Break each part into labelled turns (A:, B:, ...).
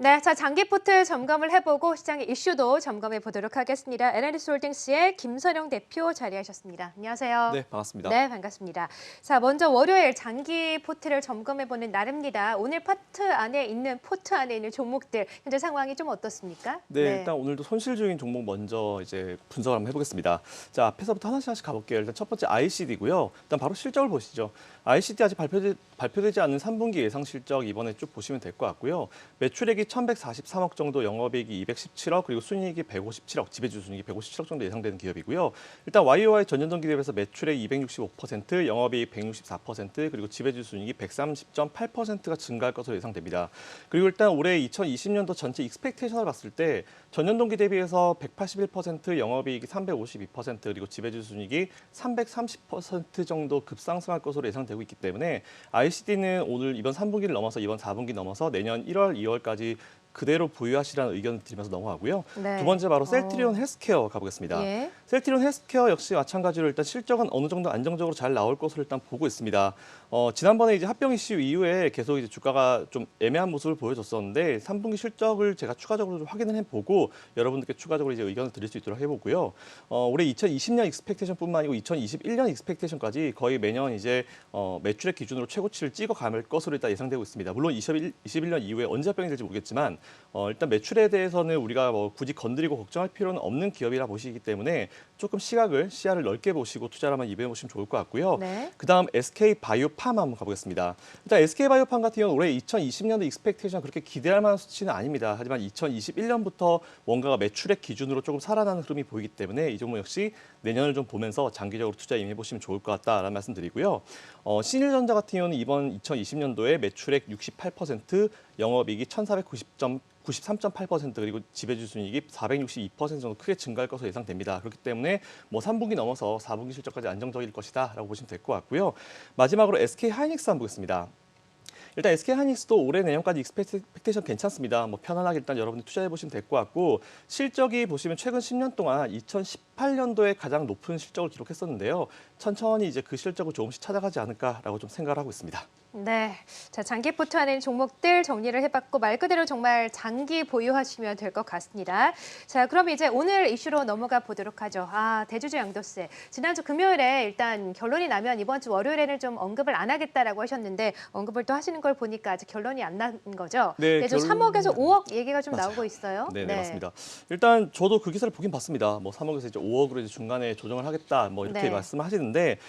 A: 네, 자 장기 포트 점검을 해보고 시장의 이슈도 점검해 보도록 하겠습니다. 에너지홀딩스의 김선영 대표 자리하셨습니다. 안녕하세요.
B: 네, 반갑습니다.
A: 네, 반갑습니다. 자, 먼저 월요일 장기 포트를 점검해보는 날입니다. 오늘 포트 안에 있는 종목들 현재 상황이 좀 어떻습니까?
B: 네, 일단 오늘도 손실 중인 종목 먼저 이제 분석을 한번 해보겠습니다. 자, 앞에서부터 하나씩 가볼게요. 일단 첫 번째 ICD고요. 일단 바로 실적을 보시죠. ICD 아직 발표되지 않은 3분기 예상 실적 이번에 쭉 보시면 될 것 같고요. 매출액이 1,143억 정도, 영업이익이 217억, 그리고 순이익이 157억, 지배주 순이익이 157억 정도 예상되는 기업이고요. 일단 YOY 전년 동기 대비해서 매출액 265%, 영업이익 164%, 그리고 지배주 순이익이 130.8%가 증가할 것으로 예상됩니다. 그리고 일단 올해 2020년도 전체 익스펙테이션을 봤을 때 전년 동기 대비해서 181%, 영업이익이 352%, 그리고 지배주 순이익이 330% 정도 급상승할 것으로 예상되고 있기 때문에 ICD는 오늘 이번 3분기를 넘어서 이번 4분기 넘어서 내년 1월, 2월까지 그대로 보유하시라는 의견을 드리면서 넘어가고요.
A: 네.
B: 두 번째 바로 셀트리온 헬스케어 가보겠습니다.
A: 예.
B: 셀트리온 헬스케어 역시 마찬가지로 일단 실적은 어느 정도 안정적으로 잘 나올 것으로 일단 보고 있습니다. 지난번에 이제 합병 이슈 이후에 계속 이제 주가가 좀 애매한 모습을 보여줬었는데 3분기 실적을 제가 추가적으로 좀 확인을 해보고 여러분들께 추가적으로 이제 의견을 드릴 수 있도록 해보고요. 올해 2020년 익스펙테이션뿐만 아니고 2021년 익스펙테이션까지 거의 매년 이제 매출액 기준으로 최고치를 찍어갈 것으로 일단 예상되고 있습니다. 물론 21년 이후에 언제 합병이 될지 모르겠지만 일단 매출에 대해서는 우리가 뭐 굳이 건드리고 걱정할 필요는 없는 기업이라 보시기 때문에 조금 시야를 넓게 보시고 투자를 한번 입에 보시면 좋을 것 같고요.
A: 네.
B: 그다음 SK 바이오팜 한번 가보겠습니다. 일단 SK 바이오팜 같은 경우는 올해 2020년도 익스펙테이션 그렇게 기대할 만한 수치는 아닙니다. 하지만 2021년부터 뭔가가 매출액 기준으로 조금 살아나는 흐름이 보이기 때문에 이 종목 역시 내년을 좀 보면서 장기적으로 투자 임해 보시면 좋을 것 같다라는 말씀 드리고요. 신일전자 같은 경우는 이번 2020년도에 매출액 68%, 영업이익이 1,493.8%, 그리고 지배주 순이익이 462% 정도 크게 증가할 것으로 예상됩니다. 그렇기 때문에 뭐 3분기 넘어서 4분기 실적까지 안정적일 것이다라고 보시면 될 것 같고요. 마지막으로 SK 하이닉스 한번 보겠습니다. 일단 SK 하이닉스도 올해 내년까지 익스펙테이션 괜찮습니다. 뭐 편안하게 일단 여러분들 투자해 보시면 될 것 같고 실적이 보시면 최근 10년 동안 2018년도에 가장 높은 실적을 기록했었는데요. 천천히 이제 그 실적을 조금씩 찾아가지 않을까라고 좀 생각을 하고 있습니다.
A: 네, 자 장기 포트 안에 있는 종목들 정리를 해봤고 말 그대로 정말 장기 보유하시면 될 것 같습니다. 자, 그럼 이제 오늘 이슈로 넘어가 보도록 하죠. 대주주 양도세. 지난주 금요일에 일단 결론이 나면 이번 주 월요일에는 좀 언급을 안 하겠다라고 하셨는데 언급을 또 하시는 걸 보니까 아직 결론이 안 난 거죠?
B: 네,
A: 좀 3억에서 5억 얘기가 좀
B: 맞아요.
A: 나오고 있어요.
B: 네, 맞습니다. 일단 저도 그 기사를 보긴 봤습니다. 뭐 3억에서 이제 5억으로 이제 중간에 조정을 하겠다, 뭐 이렇게
A: 네.
B: 말씀하시는데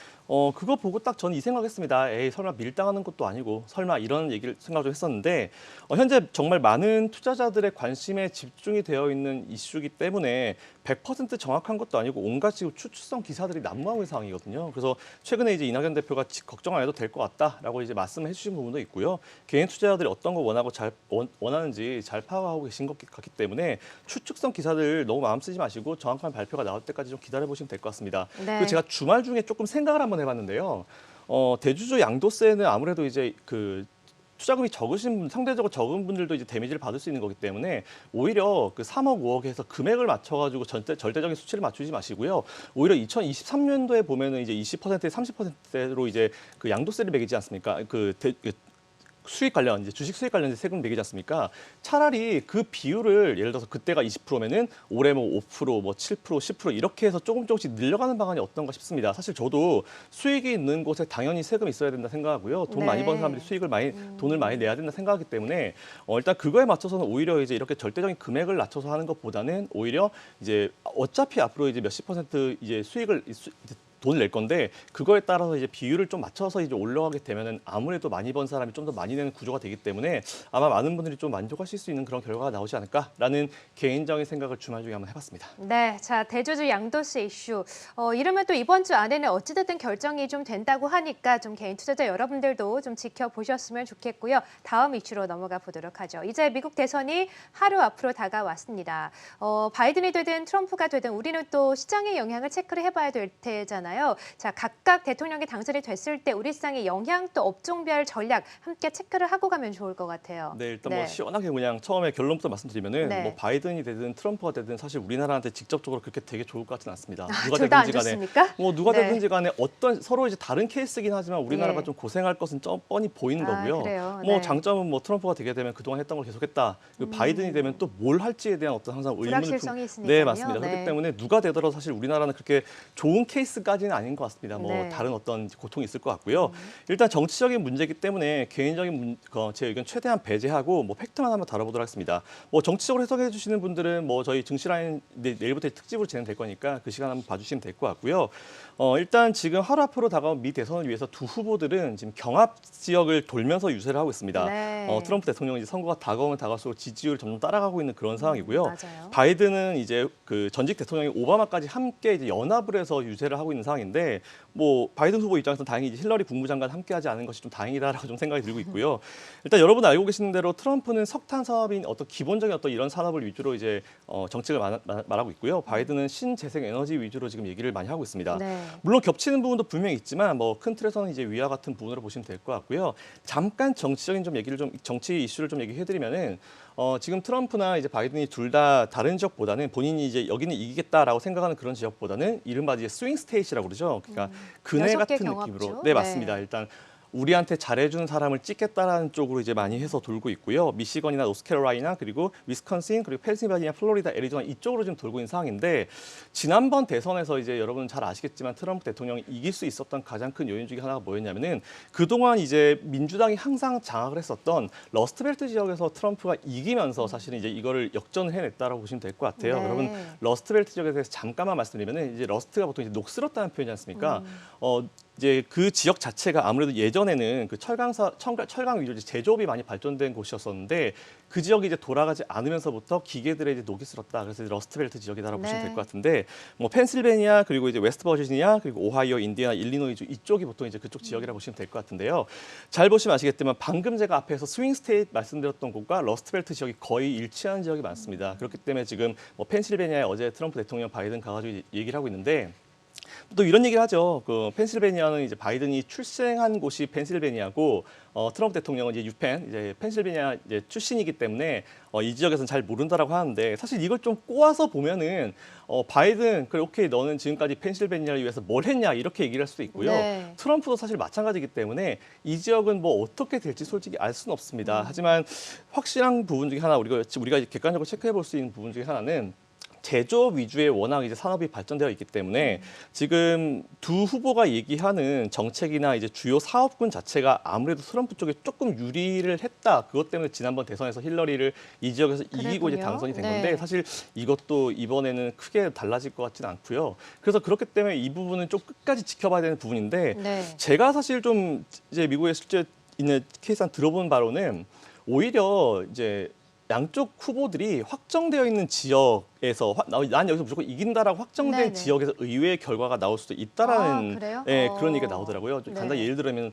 B: 그거 보고 딱 저는 이 생각했습니다. 에이, 설마 밀당하는 것도 아니고 설마 이런 얘기를 생각을 좀 했었는데 현재 정말 많은 투자자들의 관심에 집중이 되어 있는 이슈이기 때문에 100% 정확한 것도 아니고 온갖 지금 추측성 기사들이 난무하고 있는 상황이거든요. 그래서 최근에 이제 이낙연 대표가 걱정 안 해도 될 것 같다라고 이제 말씀해 주신 부분도 있고요. 개인 투자자들이 어떤 거 원하는지 잘 파악하고 계신 것 같기 때문에 추측성 기사들 너무 마음 쓰지 마시고 정확한 발표가 나올 때까지 좀 기다려 보시면 될 것 같습니다.
A: 네.
B: 그리고 제가 주말 중에 조금 생각을 한번 해봤는데요. 대주주 양도세는 아무래도 이제 그 투자금이 상대적으로 적은 분들도 이제 데미지를 받을 수 있는 거기 때문에 오히려 그 3억, 5억에서 금액을 맞춰가지고 절대적인 수치를 맞추지 마시고요. 오히려 2023년도에 보면은 이제 20%에 30%로 이제 그 양도세를 매기지 않습니까? 수익 관련 이제 주식 수익 관련 세금 매기지 않습니까? 차라리 그 비율을 예를 들어서 그때가 20%면은 올해 뭐 5%, 뭐 7%, 10% 이렇게 해서 조금씩 늘려가는 방안이 어떤가 싶습니다. 사실 저도 수익이 있는 곳에 당연히 세금이 있어야 된다 생각하고요. 돈 많이 버는 사람들이 돈을 많이 내야 된다 생각하기 때문에 일단 그거에 맞춰서는 오히려 이제 이렇게 절대적인 금액을 낮춰서 하는 것보다는 오히려 이제 어차피 앞으로 이제 몇십 퍼센트 이제 돈을 낼 건데 그거에 따라서 이제 비율을 좀 맞춰서 이제 올라가게 되면은 아무래도 많이 번 사람이 좀 더 많이 내는 구조가 되기 때문에 아마 많은 분들이 좀 만족하실 수 있는 그런 결과가 나오지 않을까라는 개인적인 생각을 주말 중에 한번 해봤습니다.
A: 네, 자 대주주 양도세 이슈. 이러면 또 이번 주 안에는 어찌됐든 결정이 좀 된다고 하니까 좀 개인 투자자 여러분들도 좀 지켜보셨으면 좋겠고요. 다음 이슈로 넘어가 보도록 하죠. 이제 미국 대선이 하루 앞으로 다가왔습니다. 바이든이 되든 트럼프가 되든 우리는 또 시장의 영향을 체크를 해봐야 될 테잖아요. 있잖아요. 자, 각각 대통령이 당선이 됐을 때 우리 시장의 영향 또 업종별 전략 함께 체크를 하고 가면 좋을 것 같아요.
B: 네, 일단 뭐 시원하게 그냥 처음에 결론부터 말씀드리면은
A: 네.
B: 뭐 바이든이 되든 트럼프가 되든 사실 우리나라한테 직접적으로 그렇게 되게 좋을 것 같지는 않습니다. 누가
A: 둘 다 안
B: 되든지 간에
A: 좋습니까?
B: 뭐 누가
A: 네.
B: 되든지 간에 어떤 서로 이제 다른 케이스긴 하지만 우리나라가
A: 예.
B: 좀 고생할 것은 뻔히 보이는 거고요.
A: 그래요?
B: 뭐
A: 네.
B: 장점은 뭐 트럼프가 되게 되면 그동안 했던 걸 계속했다. 그리고 바이든이 되면 또 뭘 할지에 대한 어떤 항상 의문을
A: 불확실성이 있으니까요.
B: 네, 맞습니다.
A: 네.
B: 그렇기 때문에 누가 되더라도 사실 우리나라는 그렇게 좋은 케이스까지는 아닌 것 같습니다. 뭐
A: 네.
B: 다른 어떤 고통이 있을 것 같고요. 일단 정치적인 문제이기 때문에 개인적인 제 의견 최대한 배제하고 뭐 팩트만 한번 다뤄보도록 하겠습니다. 뭐 정치적으로 해석해 주시는 분들은 뭐 저희 증시라인 내일부터 특집으로 진행될 거니까 그 시간 한번 봐주시면 될 것 같고요. 일단 지금 하루 앞으로 다가온 미 대선을 위해서 두 후보들은 지금 경합 지역을 돌면서 유세를 하고 있습니다.
A: 네.
B: 트럼프 대통령이 이제 선거가 다가오면 다가올수록 지지율이 점점 따라가고 있는 그런 상황이고요.
A: 맞아요.
B: 바이든은 이제 그 전직 대통령이 오바마까지 함께 이제 연합을 해서 유세를 하고 있는 상황인데 뭐 바이든 후보 입장에서는 다행히 이제 힐러리 국무장관 함께하지 않은 것이 좀 다행이다라고 좀 생각이 들고 있고요. 일단 여러분 알고 계시는 대로 트럼프는 석탄 사업인 어떤 기본적인 어떤 이런 산업을 위주로 이제 정책을 말하고 있고요. 바이든은 신재생 에너지 위주로 지금 얘기를 많이 하고 있습니다.
A: 네.
B: 물론 겹치는 부분도 분명히 있지만 뭐 큰 틀에서는 이제 위와 같은 부분으로 보시면 될 것 같고요. 잠깐 정치적인 좀 얘기를 좀 정치 이슈를 좀 얘기해드리면은 지금 트럼프나 이제 바이든이 둘 다 다른 지역보다는 본인이 이제 여기는 이기겠다라고 생각하는 그런 지역보다는 이른바 이제 스윙 스테이트라고 그러죠. 그러니까 그네
A: 6개
B: 같은
A: 경합죠.
B: 느낌으로. 네, 맞습니다. 일단 우리한테 잘해준 사람을 찍겠다라는 쪽으로 이제 많이 해서 돌고 있고요. 미시건이나 노스캐롤라이나 그리고 위스콘신 그리고 펜실베니아, 플로리다, 애리조나 이쪽으로 좀 돌고 있는 상황인데 지난번 대선에서 이제 여러분 잘 아시겠지만 트럼프 대통령이 이길 수 있었던 가장 큰 요인 중에 하나가 뭐였냐면은 그동안 이제 민주당이 항상 장악을 했었던 러스트벨트 지역에서 트럼프가 이기면서 사실은 이제 이거를 역전을 해냈다라고 보시면 될 것 같아요.
A: 네.
B: 여러분 러스트벨트 지역에 대해서 잠깐만 말씀드리면은 이제 러스트가 보통 이제 녹슬었다는 표현이지 않습니까? 이제 그 지역 자체가 아무래도 예전에는 그 철강 위주로 제조업이 많이 발전된 곳이었었는데 그 지역이 이제 돌아가지 않으면서부터 기계들의 이제 녹이 슬었다. 그래서 러스트벨트 지역이다라고
A: 네.
B: 보시면 될 것 같은데 뭐 펜실베니아 그리고 이제 웨스트 버지니아 그리고 오하이오, 인디애나, 일리노이주 이쪽이 보통 이제 그쪽 지역이라고 보시면 될 것 같은데요. 잘 보시면 아시겠지만 방금 제가 앞에서 스윙 스테이트 말씀드렸던 곳과 러스트벨트 지역이 거의 일치하는 지역이 많습니다. 그렇기 때문에 지금 뭐 펜실베니아에 어제 트럼프 대통령 바이든 가가지고 얘기를 하고 있는데. 또 이런 얘기를 하죠. 그 펜실베니아는 이제 바이든이 출생한 곳이 펜실베니아고 트럼프 대통령은 이제 유펜 이제 펜실베니아 이제 출신이기 때문에 이 지역에서는 잘 모른다라고 하는데 사실 이걸 좀 꼬아서 보면은 바이든 그래 오케이 너는 지금까지 펜실베니아를 위해서 뭘 했냐 이렇게 얘기를 할 수도 있고요.
A: 네.
B: 트럼프도 사실 마찬가지이기 때문에 이 지역은 뭐 어떻게 될지 솔직히 알 수는 없습니다. 하지만 확실한 부분 중에 하나 우리가 객관적으로 체크해 볼 수 있는 부분 중에 하나는 제조업 위주의 워낙 이제 산업이 발전되어 있기 때문에 지금 두 후보가 얘기하는 정책이나 이제 주요 사업군 자체가 아무래도 트럼프 쪽에 조금 유리를 했다. 그것 때문에 지난번 대선에서 힐러리를 이 지역에서 이기고 이제
A: 그랬군요.
B: 당선이 된
A: 네.
B: 건데 사실 이것도 이번에는 크게 달라질 것 같지는 않고요. 그래서 그렇기 때문에 이 부분은 좀 끝까지 지켜봐야 되는 부분인데
A: 네.
B: 제가 사실 좀 이제 미국에 실제 있는 케이스 한 들어본 바로는 오히려 이제 양쪽 후보들이 확정되어 있는 지역에서 난 여기서 무조건 이긴다라고 확정된
A: 네네.
B: 지역에서 의외의 결과가 나올 수도 있다라는
A: 그래요?
B: 그런 얘기가 나오더라고요. 좀 간단히
A: 네.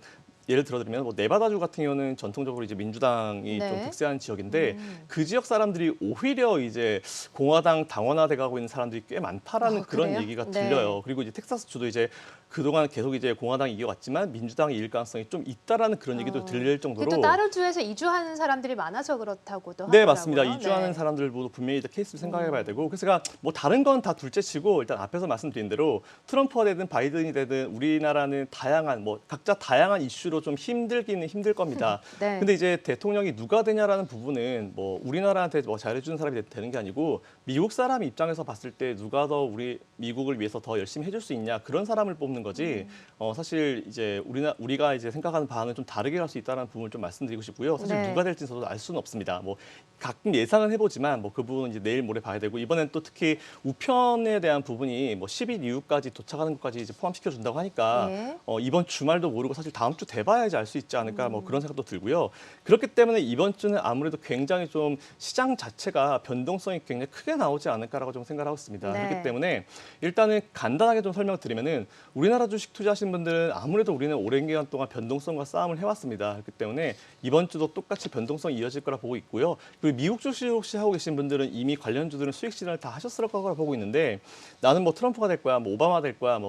B: 예를 들어드리면 뭐 네바다주 같은 경우는 전통적으로 이제 민주당이
A: 네.
B: 좀 득세하는 지역인데 그 지역 사람들이 오히려 이제 공화당 당원화돼가고 있는 사람들이 꽤 많다라는 그런
A: 그래요?
B: 얘기가
A: 네.
B: 들려요. 그리고 이제 텍사스주도 이제 그동안 계속 이제 공화당이 이겨왔지만 민주당이 이길 가능성이 좀 있다라는 그런 얘기도 들릴 정도로
A: 또 다른 주에서 이주하는 사람들이 많아서 그렇다고도
B: 네,
A: 하더라고요.
B: 맞습니다. 이주하는
A: 네.
B: 사람들도 분명히 이제 케이스를 생각해봐야 되고 그래서 제가 뭐 다른 건 다 둘째치고 일단 앞에서 말씀드린 대로 트럼프가 되든 바이든이 되든 우리나라는 다양한 뭐 각자 다양한 이슈로 좀 힘들기는 힘들 겁니다.
A: 네.
B: 근데 이제 대통령이 누가 되냐라는 부분은 뭐 우리나라한테 뭐 잘해주는 사람이 되는 게 아니고 미국 사람 입장에서 봤을 때 누가 더 우리 미국을 위해서 더 열심히 해줄 수 있냐 그런 사람을 뽑는 거지. 사실 이제 우리가 이제 생각하는 바는 좀 다르게 갈 수 있다는 부분을 좀 말씀드리고 싶고요. 사실
A: 네.
B: 누가 될지는 저도 알 수는 없습니다. 뭐 가끔 예상은 해보지만 뭐 그 부분은 이제 내일 모레 봐야 되고 이번엔 또 특히 우편에 대한 부분이 뭐 10일 이후까지 도착하는 것까지 이제 포함시켜 준다고 하니까
A: 예.
B: 이번 주말도 모르고 사실 다음 주 돼봐야지 알 수 있지 않을까 뭐 그런 생각도 들고요. 그렇기 때문에 이번 주는 아무래도 굉장히 좀 시장 자체가 변동성이 굉장히 크게 나오지 않을까라고 좀 생각하고 있습니다.
A: 네.
B: 그렇기 때문에 일단은 간단하게 좀 설명을 드리면은 우리나라 주식 투자하시는 분들은 아무래도 우리는 오랜 기간 동안 변동성과 싸움을 해왔습니다. 그렇기 때문에 이번 주도 똑같이 변동성이 이어질 거라 보고 있고요. 그리고 미국 주식 혹시 하고 계신 분들은 이미 관련주들은 수익 실현을 다 하셨을 거라고 보고 있는데 나는 뭐 트럼프가 될 거야, 뭐 오바마 될 거야,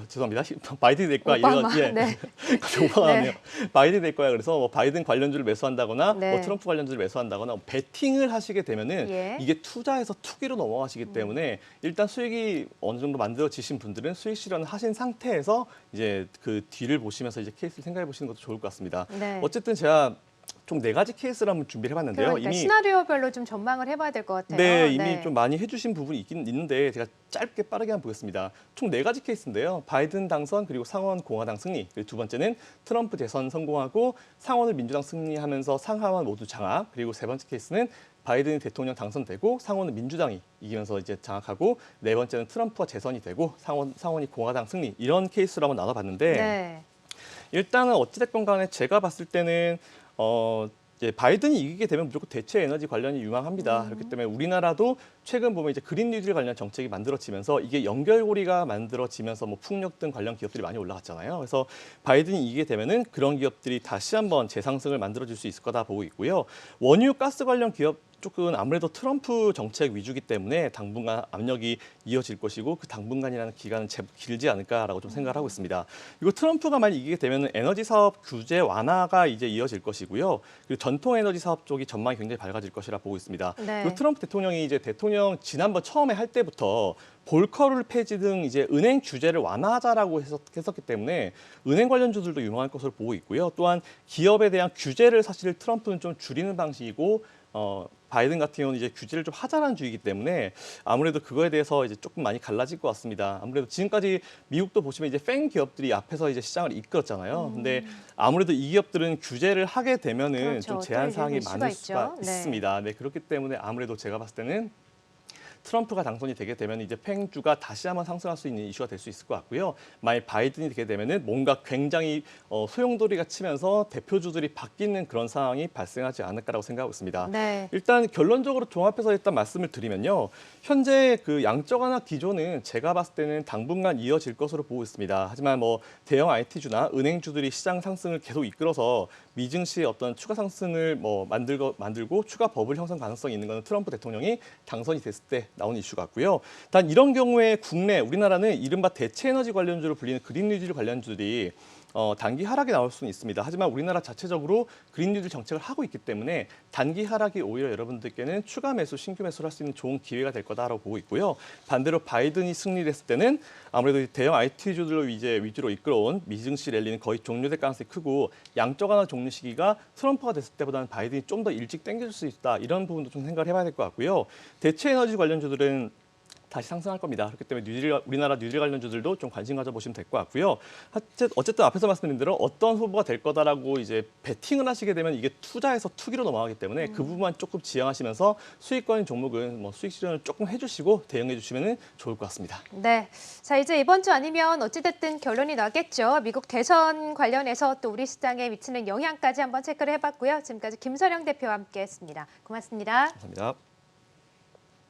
B: 죄송합니다. 바이든 될 거야.
A: 오바마.
B: 이런, 예.
A: 네.
B: 오바마네요. 바이든 될 거야. 그래서 뭐 바이든 관련주를 매수한다거나
A: 네.
B: 뭐 트럼프 관련주를 매수한다거나 베팅을 하시게 되면은
A: 예.
B: 이게 투자해서 투기로 넘어가시기 때문에 일단 수익이 어느 정도 만들어지신 분들은 수익 실현을 하신 상태에서 이제 그 뒤를 보시면서 이제 케이스를 생각해 보시는 것도 좋을 것 같습니다.
A: 네.
B: 어쨌든 제가 총 4가지 케이스를 한번 준비를 해봤는데요.
A: 그러니까
B: 이미
A: 시나리오별로 좀 전망을 해봐야 될 것 같아요.
B: 네, 이미 좀 많이 해주신 부분이 있긴 있는데 제가 짧게 빠르게 한번 보겠습니다. 총 4가지 케이스인데요. 바이든 당선 그리고 상원 공화당 승리 그리고 두 번째는 트럼프 대선 성공하고 상원을 민주당 승리하면서 상하원 모두 장악 그리고 세 번째 케이스는 바이든 대통령 당선되고 상원은 민주당이 이기면서 이제 장악하고 네 번째는 트럼프가 재선이 되고 상원이 공화당 승리 이런 케이스로 한번 나눠봤는데
A: 네.
B: 일단은 어찌됐건 간에 제가 봤을 때는 이제 바이든이 이기게 되면 무조건 대체 에너지 관련이 유망합니다. 그렇기 때문에 우리나라도 최근 보면 이제 그린 뉴딜 관련 정책이 만들어지면서 이게 연결고리가 만들어지면서 뭐 풍력 등 관련 기업들이 많이 올라갔잖아요. 그래서 바이든이 이기게 되면은 그런 기업들이 다시 한번 재상승을 만들어줄 수 있을 거다 보고 있고요. 원유 가스 관련 기업 쪽은 아무래도 트럼프 정책 위주기 때문에 당분간 압력이 이어질 것이고 그 당분간이라는 기간은 제법 길지 않을까라고 좀 생각을 하고 있습니다. 그리고 트럼프가 만약 이기게 되면 에너지 사업 규제 완화가 이제 이어질 것이고요. 그리고 전통 에너지 사업 쪽이 전망이 굉장히 밝아질 것이라 보고 있습니다.
A: 네.
B: 그리고 트럼프 대통령이 이제 대통령 지난번 처음에 할 때부터 볼커룰 폐지 등 이제 은행 규제를 완화하자라고 했었기 때문에 은행 관련주들도 유망할 것으로 보고 있고요. 또한 기업에 대한 규제를 사실 트럼프는 좀 줄이는 방식이고 바이든 같은 경우는 이제 규제를 좀 하자라는 주의이기 때문에 아무래도 그거에 대해서 이제 조금 많이 갈라질 것 같습니다. 아무래도 지금까지 미국도 보시면 이제 팬 기업들이 앞에서 이제 시장을 이끌었잖아요. 근데 아무래도 이 기업들은 규제를 하게 되면은
A: 그렇죠.
B: 좀 제한 사항이
A: 또
B: 많을
A: 이슈가
B: 수가
A: 있죠. 네.
B: 있습니다. 네, 그렇기 때문에 아무래도 제가 봤을 때는 트럼프가 당선이 되게 되면 이제 팽주가 다시 한번 상승할 수 있는 이슈가 될 수 있을 것 같고요. 만약 바이든이 되게 되면은 뭔가 굉장히 소용돌이가 치면서 대표주들이 바뀌는 그런 상황이 발생하지 않을까라고 생각하고 있습니다.
A: 네.
B: 일단 결론적으로 종합해서 일단 말씀을 드리면요. 현재 그 양적 완화 기조는 제가 봤을 때는 당분간 이어질 것으로 보고 있습니다. 하지만 뭐 대형 IT주나 은행주들이 시장 상승을 계속 이끌어서 미증시의 어떤 추가 상승을 뭐 만들고 추가 버블 형성 가능성이 있는 것은 트럼프 대통령이 당선이 됐을 때 나오는 이슈 같고요. 단 이런 경우에 우리나라는 이른바 대체 에너지 관련주로 불리는 그린 뉴딜 관련주들이 단기 하락이 나올 수는 있습니다. 하지만 우리나라 자체적으로 그린 뉴딜 정책을 하고 있기 때문에 단기 하락이 오히려 여러분들께는 추가 매수, 신규 매수를 할 수 있는 좋은 기회가 될 거다라고 보고 있고요. 반대로 바이든이 승리했을 때는 아무래도 대형 IT주들로 이제 위주로 이끌어온 미증시 랠리는 거의 종료될 가능성이 크고 양적 완화 종료 시기가 트럼프가 됐을 때보다는 바이든이 좀 더 일찍 당겨줄 수 있다. 이런 부분도 좀 생각을 해봐야 될 것 같고요. 대체 에너지 관련주들은 다시 상승할 겁니다. 그렇기 때문에 우리나라 뉴딜 관련주들도 좀 관심 가져보시면 될 것 같고요. 어쨌든 앞에서 말씀드린 대로 어떤 후보가 될 거다라고 이제 베팅을 하시게 되면 이게 투자해서 투기로 넘어가기 때문에 그 부분만 조금 지양하시면서 수익권인 종목은 뭐 수익 실현을 조금 해주시고 대응해 주시면 좋을 것 같습니다.
A: 네. 자, 이제 이번 주 아니면 어찌됐든 결론이 나겠죠. 미국 대선 관련해서 또 우리 시장에 미치는 영향까지 한번 체크를 해봤고요. 지금까지 김선영 대표와 함께했습니다. 고맙습니다.
B: 감사합니다.